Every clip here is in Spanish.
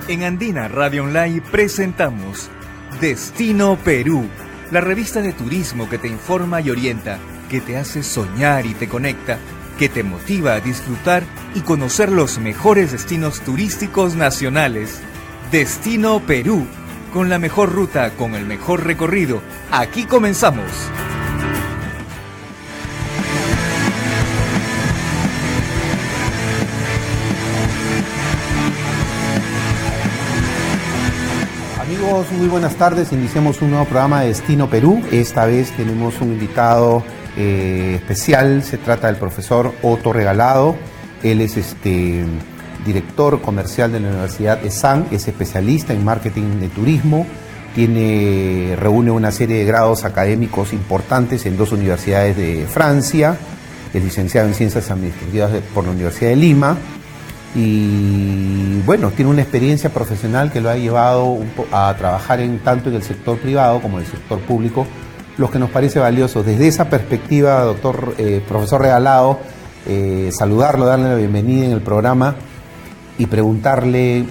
En Andina Radio Online presentamos Destino Perú, la revista de turismo que te informa y orienta, que te hace soñar y te conecta, que te motiva a disfrutar y conocer los mejores destinos turísticos nacionales. Destino Perú, con la mejor ruta, con el mejor recorrido. Aquí comenzamos. Amigos, muy buenas tardes. Iniciamos un nuevo programa de Destino Perú. Esta vez tenemos un invitado especial. Se trata del profesor Otto Regalado. Él es director comercial de la Universidad ESAN, es especialista en marketing de turismo, reúne una serie de grados académicos importantes en 2 universidades de Francia, es licenciado en Ciencias Administrativas por la Universidad de Lima y bueno, tiene una experiencia profesional que lo ha llevado a trabajar tanto en el sector privado como en el sector público, lo que nos parece valioso. Desde esa perspectiva, profesor Regalado, saludarlo, darle la bienvenida en el programa y preguntarle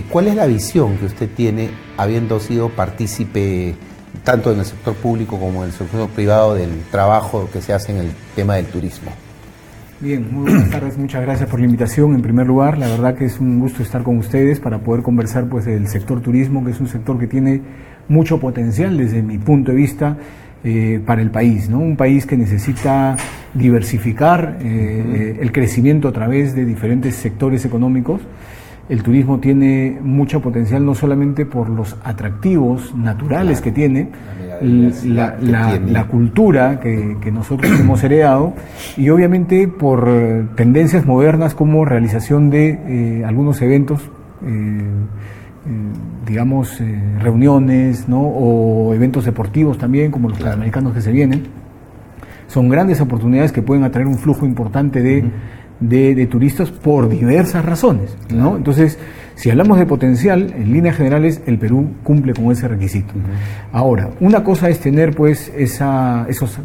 cuál es la visión que usted tiene, habiendo sido partícipe tanto en el sector público como en el sector privado del trabajo que se hace en el tema del turismo. Bien, muy buenas tardes, muchas gracias por la invitación. En primer lugar, la verdad que es un gusto estar con ustedes para poder conversar pues del sector turismo, que es un sector que tiene mucho potencial desde mi punto de vista para el país, ¿no? Un país que necesita diversificar el crecimiento a través de diferentes sectores económicos. El turismo tiene mucho potencial no solamente por los atractivos naturales que tiene, la cultura que nosotros hemos heredado y obviamente por tendencias modernas como realización de algunos eventos, reuniones, ¿no? O eventos deportivos también, como los panamericanos que se vienen. Son grandes oportunidades que pueden atraer un flujo importante de turistas por diversas razones, ¿no? Entonces, si hablamos de potencial, en líneas generales, el Perú cumple con ese requisito. Ahora, una cosa es tener, pues,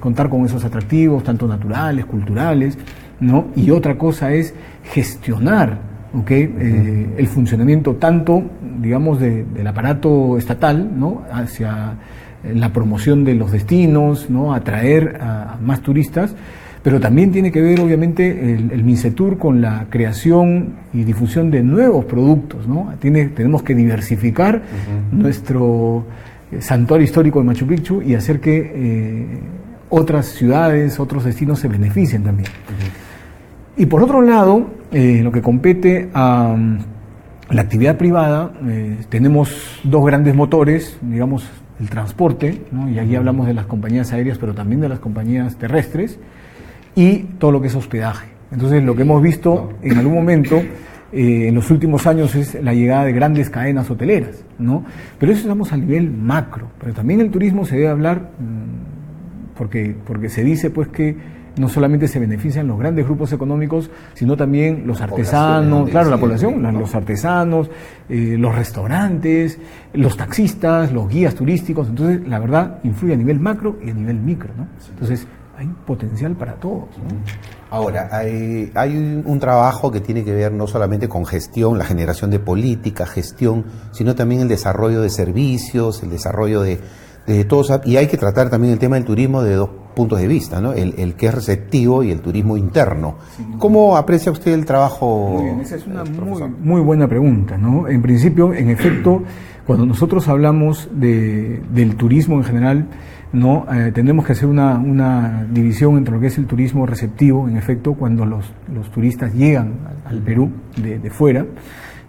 contar con esos atractivos, tanto naturales, culturales, ¿no? Y otra cosa es gestionar, el funcionamiento tanto, digamos, del aparato estatal, ¿no? Hacia la promoción de los destinos, ¿no? Atraer a más turistas, pero también tiene que ver, obviamente, el MINCETUR con la creación y difusión de nuevos productos, ¿no? Tenemos que diversificar nuestro santuario histórico de Machu Picchu y hacer que otras ciudades, otros destinos se beneficien también. Y por otro lado, lo que compete a la actividad privada, tenemos 2 grandes motores, digamos, el transporte, ¿no? Y aquí hablamos de las compañías aéreas, pero también de las compañías terrestres, y todo lo que es hospedaje. Entonces, lo que hemos visto en algún momento, en los últimos años, es la llegada de grandes cadenas hoteleras, ¿no? Pero eso estamos a nivel macro, pero también el turismo se debe hablar, porque se dice pues que no solamente se benefician los grandes grupos económicos, sino también los artesanos, la población, los artesanos, los restaurantes, los taxistas, los guías turísticos. Entonces, la verdad, influye a nivel macro y a nivel micro, ¿no? Entonces, hay potencial para todos, ¿no? Ahora, hay un trabajo que tiene que ver no solamente con gestión, la generación de política, gestión, sino también el desarrollo de servicios, el desarrollo de todos, y hay que tratar también el tema del turismo de 2 puntos de vista, ¿no? El que es receptivo y el turismo interno. ¿Cómo aprecia usted el trabajo? Muy bien, esa es una muy buena pregunta, ¿no? En principio, en efecto, cuando nosotros hablamos del turismo en general, ¿no? Tendremos que hacer una división entre lo que es el turismo receptivo, en efecto, cuando los turistas llegan al Perú de fuera,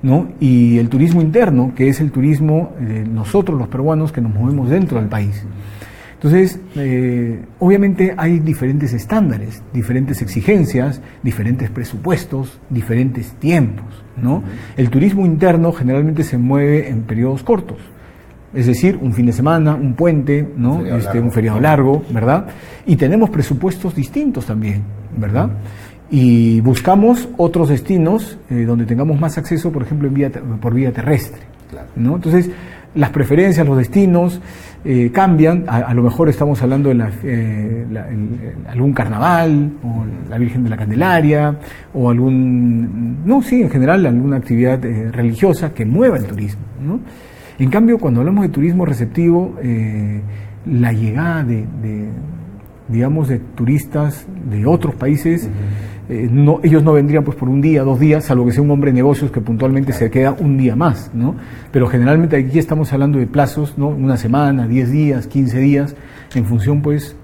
¿no? Y el turismo interno, que es el turismo de nosotros los peruanos que nos movemos dentro del país. Entonces, obviamente hay diferentes estándares, diferentes exigencias, diferentes presupuestos, diferentes tiempos, ¿no? El turismo interno generalmente se mueve en periodos cortos, es decir, un fin de semana, un puente, ¿no? Un feriado largo, ¿verdad? Y tenemos presupuestos distintos también, ¿verdad? Y buscamos otros destinos donde tengamos más acceso, por ejemplo, por vía terrestre, Claro. ¿no? Entonces, las preferencias, los destinos cambian. A lo mejor estamos hablando de algún carnaval, o la Virgen de la Candelaria, o en general alguna actividad religiosa que mueva el turismo, ¿no? En cambio, cuando hablamos de turismo receptivo, la llegada digamos, de turistas de otros países, ellos no vendrían pues por un día, 2 días, salvo que sea un hombre de negocios que puntualmente se queda un día más, ¿no? Pero generalmente aquí estamos hablando de plazos, ¿no? 1 semana, 10 días, 15 días, en función pues,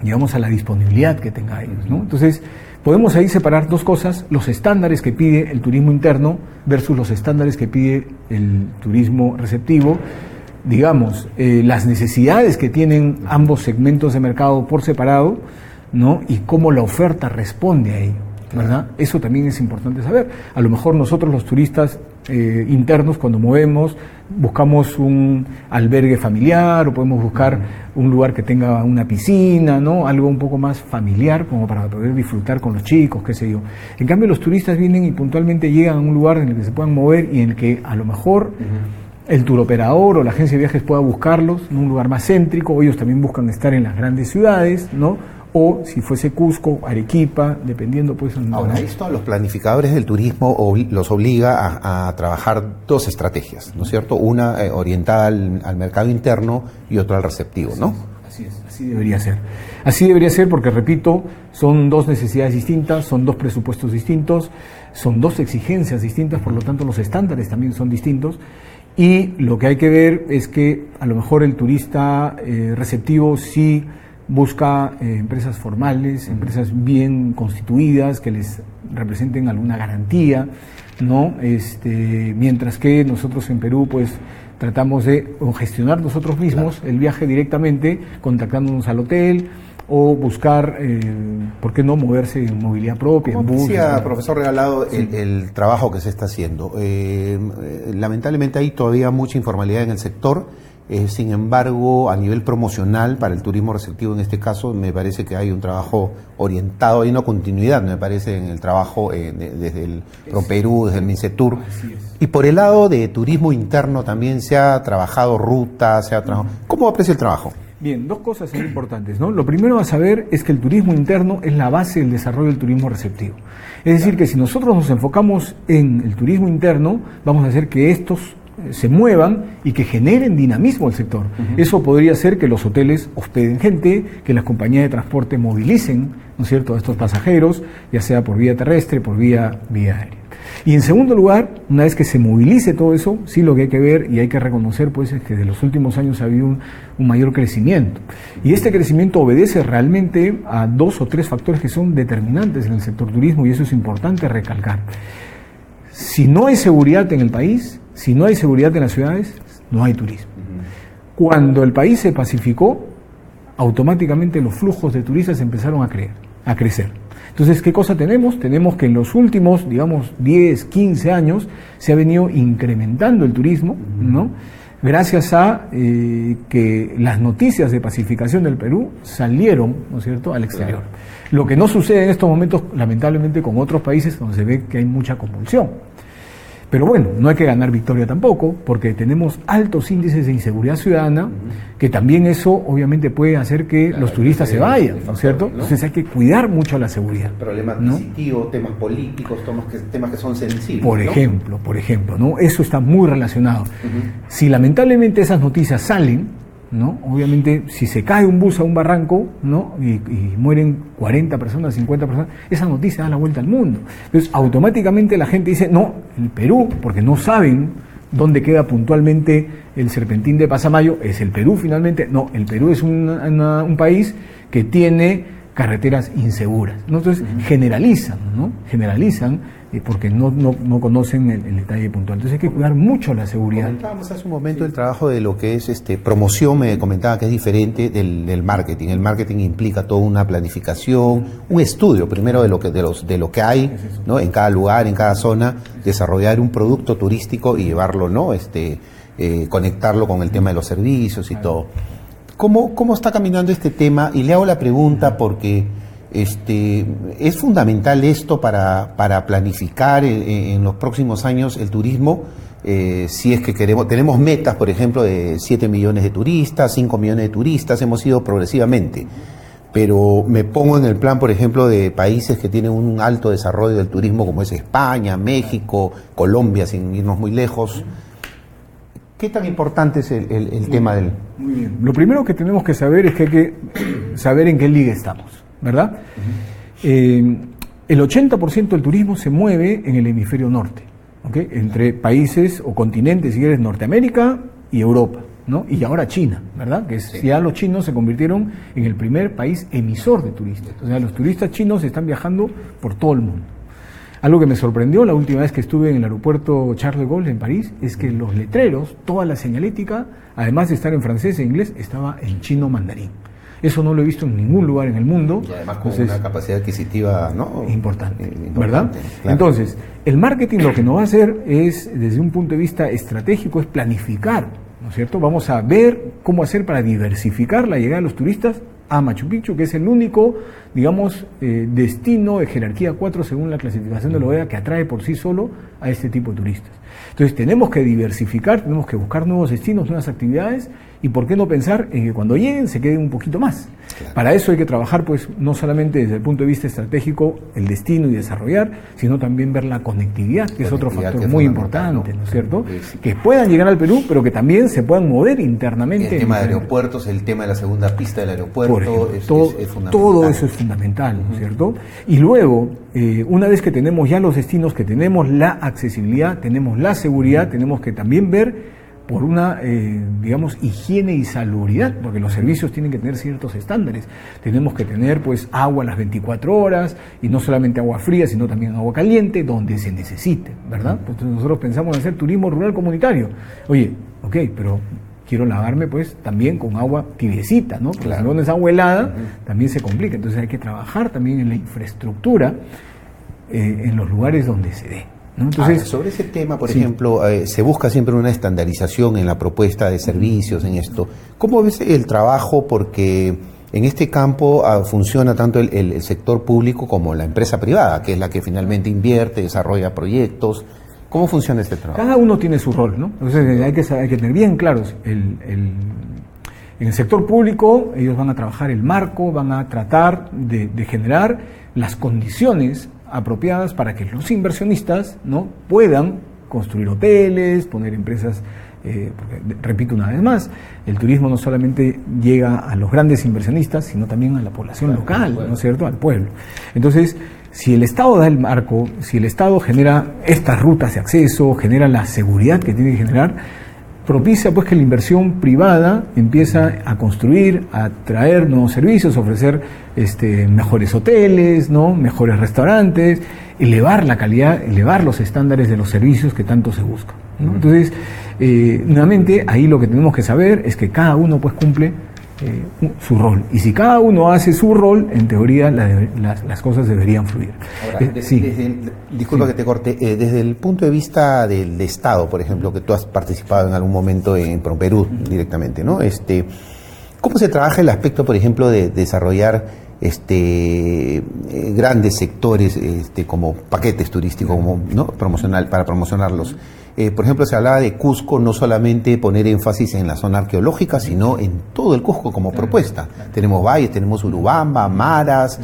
digamos, a la disponibilidad que tenga ellos, ¿no? Entonces, podemos ahí separar 2 cosas: los estándares que pide el turismo interno versus los estándares que pide el turismo receptivo. Digamos, las necesidades que tienen ambos segmentos de mercado por separado, ¿no? Y cómo la oferta responde a ello, ¿verdad? Eso también es importante saber. A lo mejor nosotros los turistas internos, cuando movemos, buscamos un albergue familiar, o podemos buscar un lugar que tenga una piscina, ¿no? Algo un poco más familiar, como para poder disfrutar con los chicos, qué sé yo. En cambio, los turistas vienen y puntualmente llegan a un lugar en el que se puedan mover y en el que a lo mejor el turoperador o la agencia de viajes pueda buscarlos en un lugar más céntrico, o ellos también buscan estar en las grandes ciudades, ¿no? O si fuese Cusco, Arequipa, dependiendo pues... Ahora, esto a los planificadores del turismo los obliga a trabajar 2 estrategias, ¿no es cierto? Una orientada al mercado interno y otra al receptivo, ¿no? Así es, así debería ser. Así debería ser porque, repito, son 2 necesidades distintas, son 2 presupuestos distintos, son 2 exigencias distintas, por lo tanto los estándares también son distintos. Y lo que hay que ver es que a lo mejor el turista receptivo sí busca empresas formales, empresas bien constituidas, que les representen alguna garantía, ¿no? Mientras que nosotros en Perú pues tratamos de gestionar nosotros mismos el viaje directamente, contactándonos al hotel, o buscar, ¿por qué no moverse en movilidad propia, en bus? Decía, profesor Regalado, el trabajo que se está haciendo. Lamentablemente hay todavía mucha informalidad en el sector. Sin embargo, a nivel promocional para el turismo receptivo, en este caso, me parece que hay un trabajo orientado, hay una continuidad, me parece, en el trabajo desde el ProPerú, desde el MINCETUR. Y por el lado de turismo interno también se ha trabajado rutas, ¿Cómo aprecia el trabajo? Bien, 2 cosas son importantes, ¿no? Lo primero a saber es que el turismo interno es la base del desarrollo del turismo receptivo. Es decir, que si nosotros nos enfocamos en el turismo interno, vamos a hacer que estos se muevan y que generen dinamismo al sector. Eso podría hacer que los hoteles hospeden gente, que las compañías de transporte movilicen, ¿no es cierto?, a estos pasajeros, ya sea por vía terrestre, por vía aérea. Y en segundo lugar, una vez que se movilice todo eso, sí, lo que hay que ver y hay que reconocer pues es que de los últimos años ha habido un mayor crecimiento. Y este crecimiento obedece realmente a 2 o 3 factores que son determinantes en el sector turismo, y eso es importante recalcar. Si no hay seguridad en el país, si no hay seguridad en las ciudades, no hay turismo. Cuando el país se pacificó, automáticamente los flujos de turistas empezaron a crecer. Entonces, ¿qué cosa tenemos? Tenemos que en los últimos, digamos, 10, 15 años se ha venido incrementando el turismo, ¿no? Gracias a que las noticias de pacificación del Perú salieron, ¿no es cierto?, al exterior. Claro. Lo que no sucede en estos momentos, lamentablemente, con otros países donde se ve que hay mucha convulsión. Pero bueno, no hay que ganar victoria tampoco, porque tenemos altos índices de inseguridad ciudadana, que también eso obviamente puede hacer que los turistas se vayan, ¿no es cierto? Entonces hay que cuidar mucho la seguridad. Problemas adquisitivos, temas políticos, temas que son sensibles. Por ejemplo, ¿no? Eso está muy relacionado. Si lamentablemente esas noticias salen, ¿no? Obviamente, si se cae un bus a un barranco, ¿no?, y mueren 40 personas, 50 personas, esa noticia da la vuelta al mundo. Entonces, automáticamente la gente dice, no, el Perú, porque no saben dónde queda puntualmente el serpentín de Pasamayo, es el Perú finalmente. No, el Perú es un país que tiene carreteras inseguras, ¿no? Entonces, generalizan porque no conocen el detalle puntual. Entonces hay que cuidar mucho la seguridad. Comentábamos hace un momento el trabajo de lo que es promoción, me comentaba que es diferente del marketing. El marketing implica toda una planificación, un estudio primero de lo que hay, ¿no?, en cada lugar, en cada zona, desarrollar un producto turístico y llevarlo, ¿no?, conectarlo con el tema de los servicios y todo. ¿Cómo está caminando este tema? Y le hago la pregunta porque es fundamental esto para planificar en los próximos años el turismo, si es que tenemos metas, por ejemplo, de 7 millones de turistas, 5 millones de turistas, hemos ido progresivamente. Pero me pongo en el plan, por ejemplo, de países que tienen un alto desarrollo del turismo, como es España, México, Colombia, sin irnos muy lejos. ¿Qué tan importante es el tema del...? Muy bien. Lo primero que tenemos que saber es que hay que saber en qué liga estamos, ¿verdad? El 80% del turismo se mueve en el hemisferio norte, ¿okay? Entre países o continentes, si quieres, Norteamérica y Europa, ¿no? Y ahora China, ¿verdad? Que ya los chinos se convirtieron en el primer país emisor de turistas. O sea, los turistas chinos están viajando por todo el mundo. Algo que me sorprendió la última vez que estuve en el aeropuerto Charles de Gaulle en París es que los letreros, toda la señalética, además de estar en francés e inglés, estaba en chino mandarín. Eso no lo he visto en ningún lugar en el mundo. Y además con una capacidad adquisitiva, ¿no? Importante, ¿verdad? Claro. Entonces, el marketing lo que nos va a hacer es, desde un punto de vista estratégico, es planificar, ¿no es cierto? Vamos a ver cómo hacer para diversificar la llegada de los turistas a Machu Picchu, que es el único, digamos, destino de jerarquía 4 según la clasificación de la OEA que atrae por sí solo a este tipo de turistas. Entonces tenemos que diversificar, tenemos que buscar nuevos destinos, nuevas actividades y por qué no pensar en que cuando lleguen se queden un poquito más. Claro. Para eso hay que trabajar pues no solamente desde el punto de vista estratégico el destino y desarrollar, sino también ver la conectividad, que es otro factor muy importante, ¿no es cierto? Sí. Que puedan llegar al Perú, pero que también se puedan mover internamente. El tema de aeropuertos, el tema de la segunda pista del aeropuerto, es fundamental. Todo eso es fundamental, ¿no es cierto? Y luego, una vez que tenemos ya los destinos, que tenemos la accesibilidad, tenemos la seguridad, tenemos que también ver por una, digamos, higiene y salubridad, porque los servicios tienen que tener ciertos estándares. Tenemos que tener, pues, agua las 24 horas, y no solamente agua fría, sino también agua caliente, donde se necesite, ¿verdad? Pues nosotros pensamos en hacer turismo rural comunitario. Oye, ok, pero quiero lavarme, pues, también con agua tibiecita, ¿no? Porque claro, si no es agua helada, también se complica. Entonces hay que trabajar también en la infraestructura, en los lugares donde se dé, ¿no? Entonces, sobre ese tema, por ejemplo, se busca siempre una estandarización en la propuesta de servicios, en esto. ¿Cómo ves el trabajo? Porque en este campo funciona tanto el sector público como la empresa privada, que es la que finalmente invierte, desarrolla proyectos. ¿Cómo funciona este trabajo? Cada uno tiene su rol, ¿no? Entonces hay que tener bien claros en el sector público ellos van a trabajar el marco, van a tratar de generar las condiciones apropiadas para que los inversionistas, ¿no?, puedan construir hoteles, poner empresas, porque, repito una vez más, el turismo no solamente llega a los grandes inversionistas, sino también a la población local, ¿no es cierto?, al pueblo. Entonces, si el Estado da el marco, si el Estado genera estas rutas de acceso, genera la seguridad que tiene que generar, propicia pues que la inversión privada empieza a construir, a traer nuevos servicios, ofrecer mejores hoteles, ¿no?, mejores restaurantes, elevar la calidad, elevar los estándares de los servicios que tanto se buscan, ¿no? Entonces, nuevamente, ahí lo que tenemos que saber es que cada uno pues cumple su rol. Y si cada uno hace su rol, en teoría las cosas deberían fluir. Ahora, disculpa que te corte, desde el punto de vista del Estado, por ejemplo, que tú has participado en algún momento en ProPerú directamente, ¿no? ¿Cómo se trabaja el aspecto, por ejemplo, de desarrollar grandes sectores como paquetes turísticos, como, ¿no?, para promocionarlos? Por ejemplo, se hablaba de Cusco, no solamente poner énfasis en la zona arqueológica, sino en todo el Cusco como propuesta. Tenemos valles, tenemos Urubamba, Maras,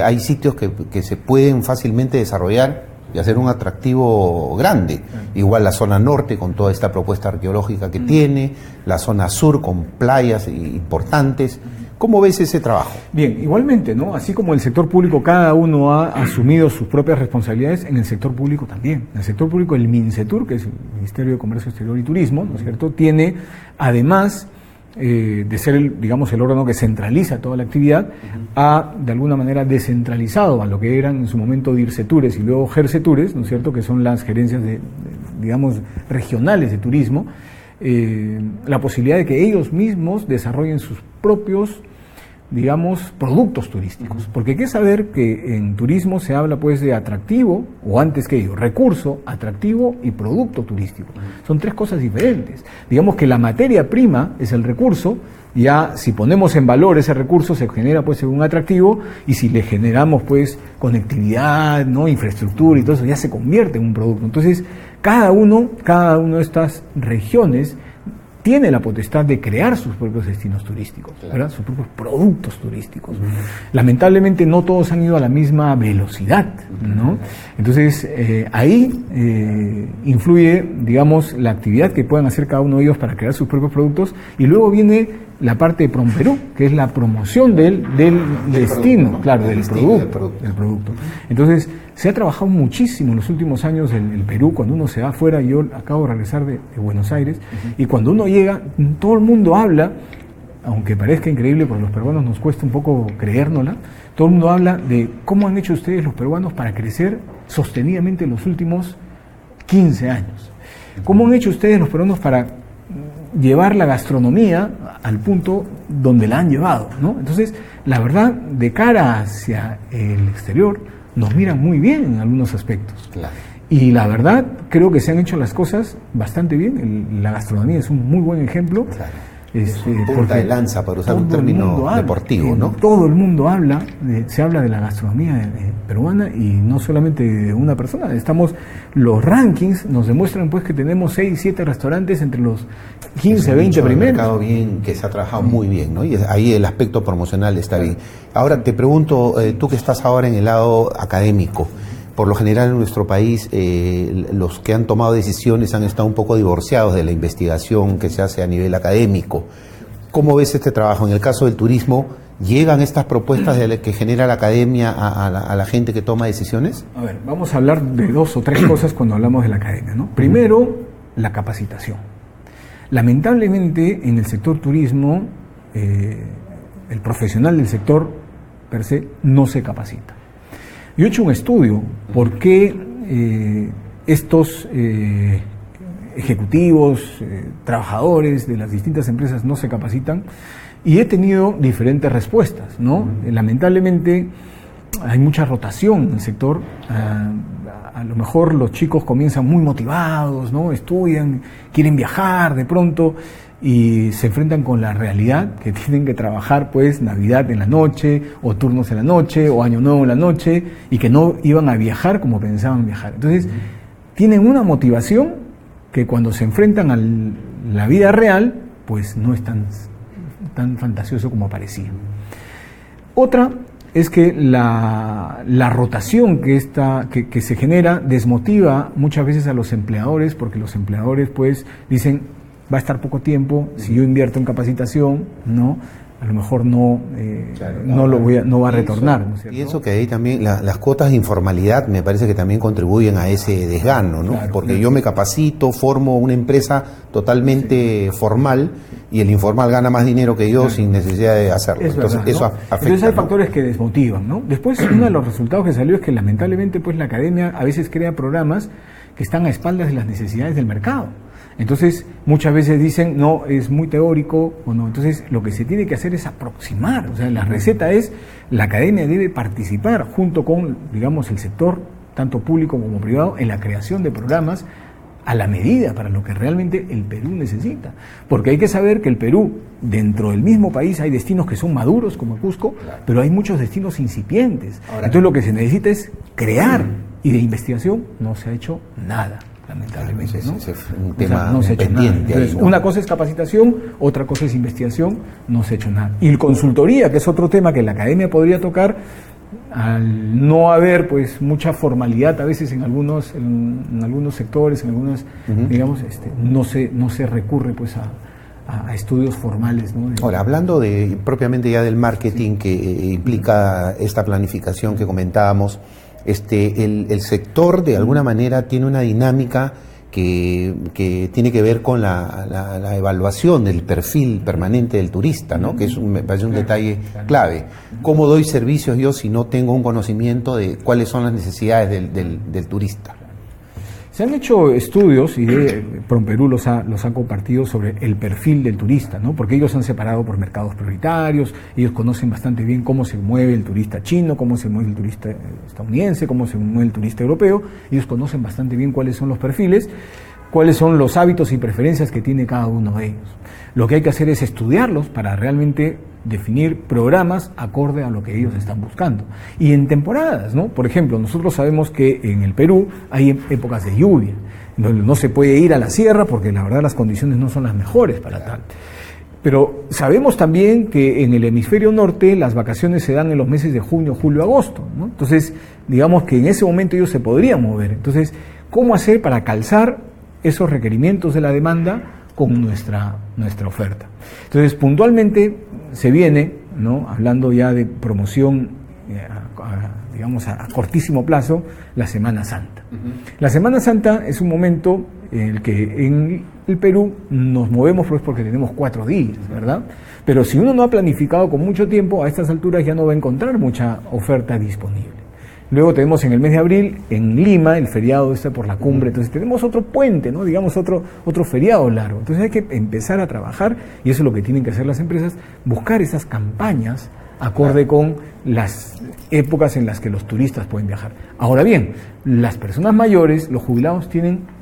hay sitios que se pueden fácilmente desarrollar y hacer un atractivo grande. Igual la zona norte con toda esta propuesta arqueológica que tiene, la zona sur con playas importantes. ¿Cómo ves ese trabajo? Bien, igualmente, ¿no? Así como el sector público, cada uno ha asumido sus propias responsabilidades, en el sector público también. En el sector público, el MINCETUR, que es el Ministerio de Comercio Exterior y Turismo, ¿no es cierto?, tiene, además de ser, el órgano que centraliza toda la actividad, ha, de alguna manera, descentralizado a lo que eran en su momento DIRCETURES y luego GERCETURES, ¿no es cierto?, que son las gerencias regionales de turismo, la posibilidad de que ellos mismos desarrollen sus propios, productos turísticos. Porque hay que saber que en turismo se habla pues de atractivo, o antes que ello, recurso, atractivo y producto turístico. Son tres cosas diferentes. Digamos que la materia prima es el recurso ya si ponemos en valor ese recurso se genera pues un atractivo, y si le generamos pues conectividad, ¿no?, infraestructura y todo eso, ya se convierte en un producto. Entonces cada uno de estas regiones tiene la potestad de crear sus propios destinos turísticos, ¿verdad?, sus propios productos turísticos. Lamentablemente no todos han ido a la misma velocidad, ¿no? Entonces ahí influye, digamos, la actividad que puedan hacer cada uno de ellos para crear sus propios productos, y luego viene la parte de PROMPERÚ, que es la promoción del destino, claro, del producto. Entonces se ha trabajado muchísimo en los últimos años en el Perú. Cuando uno se va afuera, yo acabo de regresar de Buenos Aires, y cuando uno llega, todo el mundo habla, aunque parezca increíble, porque los peruanos nos cuesta un poco creérnosla, todo el mundo habla de cómo han hecho ustedes los peruanos para crecer sostenidamente en los últimos 15 años. ¿Cómo han hecho ustedes los peruanos para llevar la gastronomía al punto donde la han llevado, ¿no? Entonces, la verdad, de cara hacia el exterior, nos miran muy bien en algunos aspectos. Claro. Y la verdad, creo que se han hecho las cosas bastante bien. La gastronomía es un muy buen ejemplo. Claro. Punta de lanza, para usar un término deportivo, ¿no? Todo el mundo habla, se habla de la gastronomía peruana, y no solamente de una persona. Los rankings nos demuestran pues que tenemos 6, 7 restaurantes entre los 15, 20 primeros. Un mercado bien, que se ha trabajado muy bien, ¿no? Y ahí el aspecto promocional está bien. Ahora te pregunto, tú que estás ahora en el lado académico, por lo general en nuestro país los que han tomado decisiones han estado un poco divorciados de la investigación que se hace a nivel académico. ¿Cómo ves este trabajo? En el caso del turismo, ¿llegan estas propuestas que genera la academia a la gente que toma decisiones? A ver, vamos a hablar de 2 o 3 cosas cuando hablamos de la academia, ¿no? Primero, la capacitación. Lamentablemente, en el sector turismo, el profesional del sector per se no se capacita. Yo he hecho un estudio por qué estos ejecutivos, trabajadores de las distintas empresas no se capacitan, y he tenido diferentes respuestas, ¿no? Lamentablemente hay mucha rotación en el sector. A lo mejor los chicos comienzan muy motivados, ¿no? Estudian, quieren viajar de pronto, y se enfrentan con la realidad que tienen que trabajar pues Navidad en la noche, o turnos en la noche, o Año Nuevo en la noche, y que no iban a viajar como pensaban viajar. Entonces tienen una motivación que cuando se enfrentan a la vida real pues no es tan fantasioso como parecía. Otra es que la rotación que se genera desmotiva muchas veces a los empleadores, porque los empleadores pues dicen, va a estar poco tiempo, si yo invierto en capacitación, ¿no?, a lo mejor no va a retornar, ¿no es cierto? Pienso que ahí también las cuotas de informalidad me parece que también contribuyen a ese desgano, ¿no? Claro, porque yo me capacito, formo una empresa totalmente formal, y el informal gana más dinero que yo sin necesidad de hacerlo. Entonces verdad, eso ¿no? afecta. Entonces hay ¿no? factores que desmotivan, ¿no? Después, uno de los resultados que salió es que lamentablemente pues la academia a veces crea programas que están a espaldas de las necesidades del mercado. Entonces, muchas veces dicen, no, es muy teórico, o no. Entonces, lo que se tiene que hacer es aproximar. O sea, la receta es, la academia debe participar junto con, digamos, el sector, tanto público como privado, en la creación de programas a la medida para lo que realmente el Perú necesita. Porque hay que saber que el Perú, dentro del mismo país, hay destinos que son maduros, como Cusco, claro, pero hay muchos destinos incipientes. Ahora, entonces, lo que se necesita es crear, y de investigación no se ha hecho nada. Lamentablemente, ¿no? Es un tema no se ha hecho nada. Entonces, ahí, ¿no? Una cosa es capacitación, otra cosa es investigación, no se ha hecho nada. Y consultoría, que es otro tema que la academia podría tocar, al no haber pues mucha formalidad a veces en algunos sectores, en algunas, digamos, no se recurre pues a estudios formales, ¿no? Ahora, hablando propiamente ya del marketing, sí, que implica esta planificación que comentábamos, el sector de alguna manera tiene una dinámica que tiene que ver con la evaluación del perfil permanente del turista, ¿no? Que me parece un detalle clave. ¿Cómo doy servicios yo si no tengo un conocimiento de cuáles son las necesidades del turista? Se han hecho estudios, y PROMPERÚ los ha compartido, sobre el perfil del turista, ¿no? Porque ellos han separado por mercados prioritarios, ellos conocen bastante bien cómo se mueve el turista chino, cómo se mueve el turista estadounidense, cómo se mueve el turista europeo, ellos conocen bastante bien cuáles son los perfiles, cuáles son los hábitos y preferencias que tiene cada uno de ellos. Lo que hay que hacer es estudiarlos para realmente definir programas acorde a lo que ellos están buscando. Y en temporadas, ¿no? Por ejemplo, nosotros sabemos que en el Perú hay épocas de lluvia, donde no se puede ir a la sierra porque la verdad las condiciones no son las mejores para tal. Pero sabemos también que en el hemisferio norte las vacaciones se dan en los meses de junio, julio, agosto, ¿no? Entonces, digamos que en ese momento ellos se podrían mover. Entonces, ¿cómo hacer para calzar esos requerimientos de la demanda con nuestra oferta? Entonces, puntualmente se viene, ¿no?, hablando ya de promoción, digamos, a cortísimo plazo, la Semana Santa. La Semana Santa es un momento en el que en el Perú nos movemos pues porque tenemos 4 días, ¿verdad? Pero si uno no ha planificado con mucho tiempo, a estas alturas ya no va a encontrar mucha oferta disponible. Luego tenemos en el mes de abril, en Lima, el feriado por la cumbre, entonces tenemos otro puente, ¿no? Digamos otro feriado largo. Entonces hay que empezar a trabajar, y eso es lo que tienen que hacer las empresas, buscar esas campañas acorde con las épocas en las que los turistas pueden viajar. Ahora bien, las personas mayores, los jubilados, tienen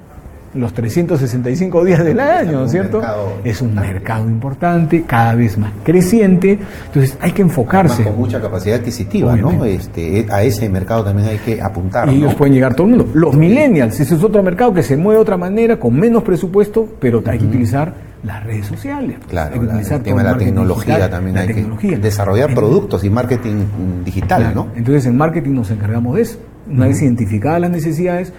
los 365 días del año, ¿no es cierto? Es un mercado importante, cada vez más creciente, entonces hay que enfocarse. Además, con mucha capacidad adquisitiva, ¿no? A ese mercado también hay que apuntar, y ¿no? ellos pueden llegar todo el mundo. Los millennials, ese es otro mercado que se mueve de otra manera, con menos presupuesto, pero hay que utilizar las redes sociales. Claro, el tema de la tecnología digital, también hay que desarrollar productos y marketing digital, claro, ¿no? Entonces en marketing nos encargamos de eso. Una vez identificadas las necesidades,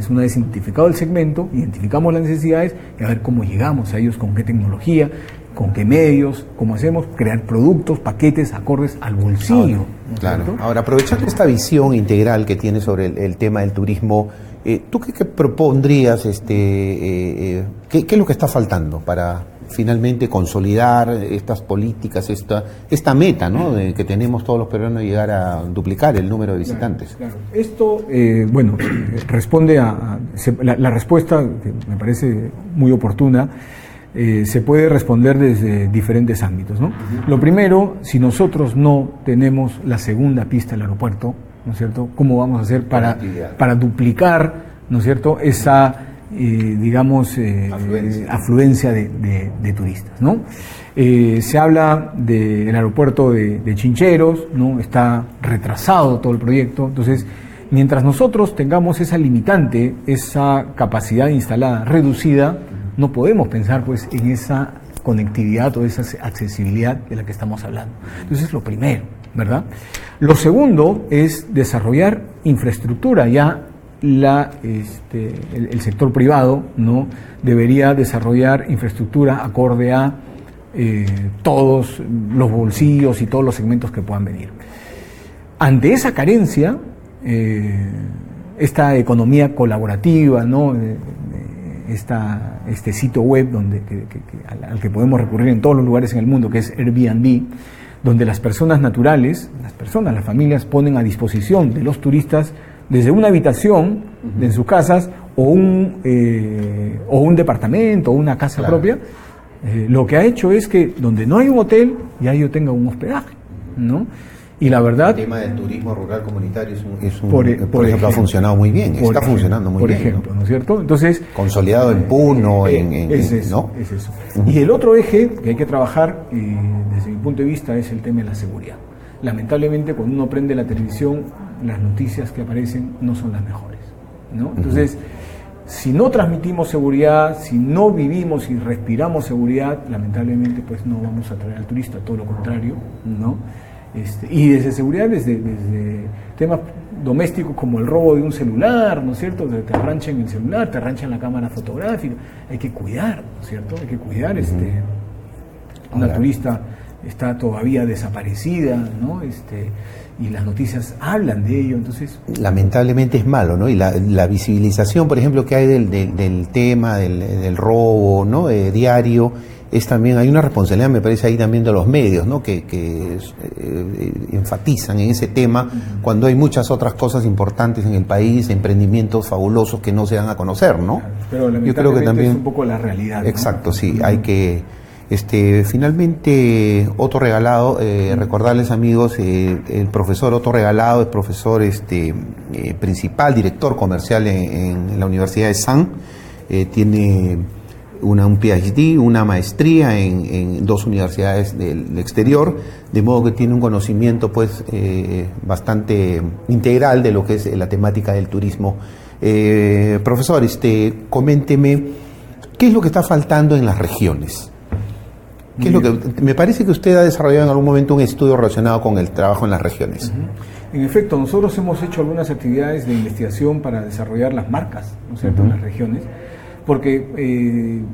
una vez identificado el segmento, identificamos las necesidades y a ver cómo llegamos a ellos, con qué tecnología, con qué medios, cómo hacemos, crear productos, paquetes acordes al bolsillo. ¿No? Claro. Ahora, aprovechando esta visión integral que tiene sobre el tema del turismo, ¿tú qué propondrías, qué es lo que está faltando para finalmente consolidar estas políticas, esta meta, ¿no?, que tenemos todos los peruanos, de llegar a duplicar el número de visitantes? Claro. Esto, responde a la respuesta, que me parece muy oportuna, se puede responder desde diferentes ámbitos, ¿no? Lo primero, si nosotros no tenemos la segunda pista del aeropuerto, ¿no es cierto?, ¿cómo vamos a hacer para duplicar, ¿no es cierto?, esa afluencia de turistas, ¿no? Se habla del aeropuerto de Chincheros, ¿no? Está retrasado todo el proyecto. Entonces, mientras nosotros tengamos esa limitante, esa capacidad instalada reducida, no podemos pensar pues en esa conectividad o esa accesibilidad de la que estamos hablando. Entonces, lo primero, ¿verdad? Lo segundo es desarrollar infraestructura. Ya el sector privado, ¿no?, debería desarrollar infraestructura acorde a todos los bolsillos y todos los segmentos que puedan venir. Ante esa carencia, esta economía colaborativa, ¿no?, este sitio web al que podemos recurrir en todos los lugares en el mundo, que es Airbnb, donde las personas naturales, las familias, ponen a disposición de los turistas desde una habitación en sus casas o un departamento o una casa propia. Lo que ha hecho es que donde no hay un hotel, ya yo tenga un hospedaje, ¿no? Y la verdad, el tema del turismo rural comunitario por ejemplo, ha funcionado muy bien, está funcionando muy bien. Por ejemplo, ¿no es cierto? Entonces, consolidado en Puno, es eso. Y el otro eje que hay que trabajar, desde mi punto de vista, es el tema de la seguridad. Lamentablemente, cuando uno prende la televisión, las noticias que aparecen no son las mejores, ¿no? Entonces, si no transmitimos seguridad, si no vivimos y respiramos seguridad, lamentablemente pues no vamos a atraer al turista, todo lo contrario, ¿no? Y desde seguridad, desde temas domésticos como el robo de un celular, ¿no es cierto? Te arranchan el celular, te arranchan la cámara fotográfica, hay que cuidar, ¿no es cierto? Hay que cuidar, una turista está todavía desaparecida, ¿no? Y las noticias hablan de ello, entonces... Lamentablemente es malo, ¿no? Y la visibilización, por ejemplo, que hay del tema, del robo, ¿no?, diario, es también, hay una responsabilidad, me parece, ahí también de los medios, ¿no?, que enfatizan en ese tema cuando hay muchas otras cosas importantes en el país, emprendimientos fabulosos que no se dan a conocer, ¿no? Pero lamentablemente yo creo que también es un poco la realidad, ¿no? Exacto, sí, hay que... finalmente, Otto Regalado, recordarles, amigos, el profesor Otto Regalado es profesor principal, director comercial en la Universidad de San. tiene un PhD, una maestría en 2 universidades del exterior, de modo que tiene un conocimiento pues bastante integral de lo que es la temática del turismo. Profesor, coménteme, ¿qué es lo que está faltando en las regiones? ¿Qué es lo que, me parece que usted ha desarrollado en algún momento un estudio relacionado con el trabajo en las regiones? En efecto, nosotros hemos hecho algunas actividades de investigación para desarrollar las marcas, ¿no es cierto?, en las regiones, porque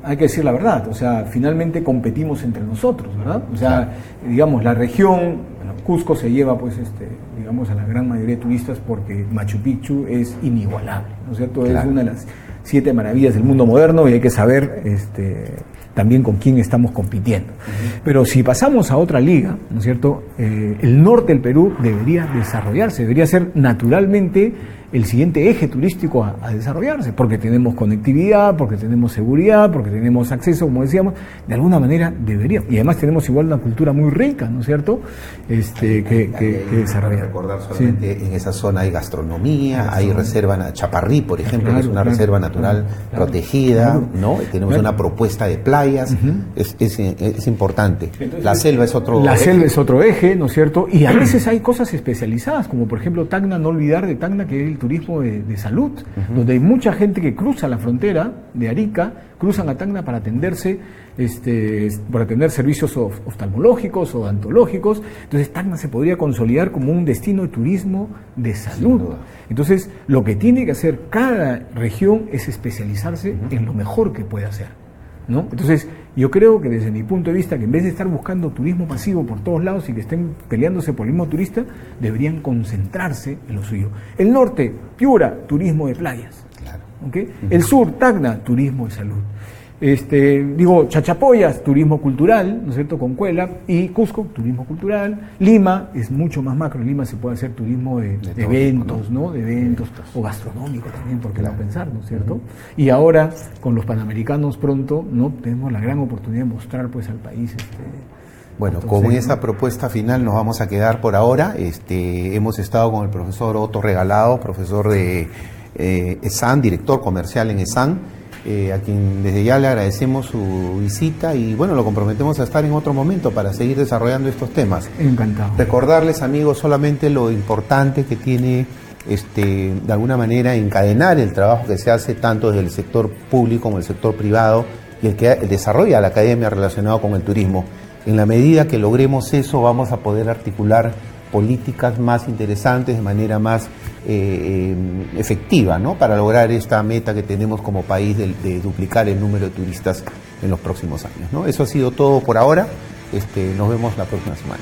hay que decir la verdad, o sea, finalmente competimos entre nosotros, ¿verdad? O sea, digamos, la región, bueno, Cusco se lleva, pues, digamos, a la gran mayoría de turistas porque Machu Picchu es inigualable, ¿no es cierto? Claro. Es una de las 7 maravillas del mundo moderno y hay que saber también con quién estamos compitiendo. Pero si pasamos a otra liga, ¿no es cierto?, el norte del Perú debería desarrollarse, debería ser naturalmente el siguiente eje turístico a desarrollarse, porque tenemos conectividad, porque tenemos seguridad, porque tenemos acceso, como decíamos, de alguna manera debería. Y además tenemos igual una cultura muy rica, ¿no es cierto?, que desarrollar. Recordar solamente, en esa zona hay gastronomía, hay reserva Chaparrí, por ejemplo, que es una reserva natural protegida, ¿no? Tenemos una propuesta de playas, es importante. Entonces, la selva es otro eje. La selva es otro eje, ¿no es cierto? Y a veces hay cosas especializadas, como por ejemplo Tacna, no olvidar de Tacna, que es el turismo de salud, donde hay mucha gente que cruza la frontera de Arica, cruzan a Tacna para atenderse, para tener servicios oftalmológicos o odontológicos. Entonces Tacna se podría consolidar como un destino de turismo de salud. Entonces lo que tiene que hacer cada región es especializarse en lo mejor que puede hacer, ¿no? Entonces yo creo que desde mi punto de vista, que en vez de estar buscando turismo pasivo por todos lados y que estén peleándose por el mismo turista, deberían concentrarse en lo suyo. El norte, Piura, turismo de playas. Claro. ¿Okay? El sur, Tacna, turismo de salud. Chachapoyas, turismo cultural, ¿no es cierto?, con Cuela, y Cusco, turismo cultural. Lima es mucho más macro, en Lima se puede hacer turismo de eventos, ¿no? De eventos, o gastronómico también, ¿por qué no pensar, ¿no es cierto? Y ahora, con los Panamericanos pronto, ¿no?, tenemos la gran oportunidad de mostrar, pues, al país, Bueno, con esa propuesta final nos vamos a quedar por ahora. Hemos estado con el profesor Otto Regalado, profesor de ESAN, director comercial en ESAN, a quien desde ya le agradecemos su visita y bueno, lo comprometemos a estar en otro momento para seguir desarrollando estos temas. Encantado. Recordarles, amigos, solamente lo importante que tiene de alguna manera encadenar el trabajo que se hace tanto desde el sector público como el sector privado y el que desarrolla la academia relacionado con el turismo. En la medida que logremos eso, vamos a poder articular políticas más interesantes de manera más efectiva, ¿no?, para lograr esta meta que tenemos como país de duplicar el número de turistas en los próximos años, ¿no? Eso ha sido todo por ahora. Nos vemos la próxima semana.